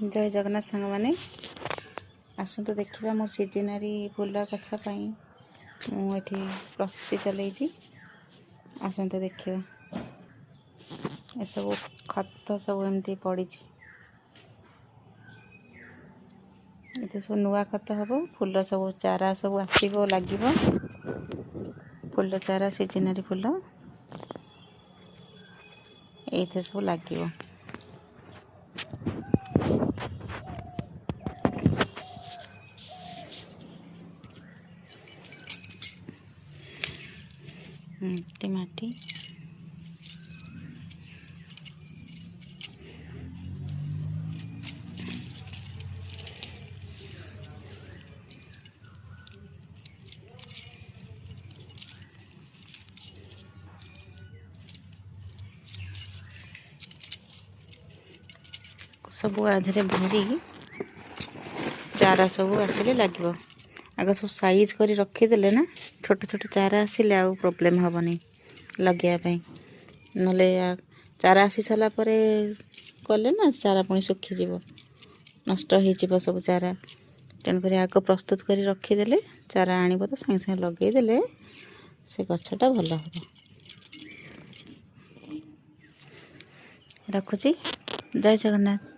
जय जगन्नाथ सांग मैंने आसतु देखा मो सीजनारी फूल गछ मुझे प्रस्तुति चलई आसतु देखा ये सब खत सब एमती पड़ी ये सब नुआ खत हम फूल सब चारा सब आसो लगे फूल चारा सीजनारी फूल ये सब लगे माटी सब आधे भरी चारा सब आसिले लगे आगे सब साइज कर रखीदे ना छोट छोट चारा आसिले आ प्रोब्लेम हेनी लगे ना चारा आसी सारा कले ना चारा पुणी सुखीज नष्ट हो सब चारा तेणुक आग प्रस्तुत कर रखीदे चारा आण तो सागे सागे लगेदे से गछटा भल हम रखुची। जय जगन्नाथ।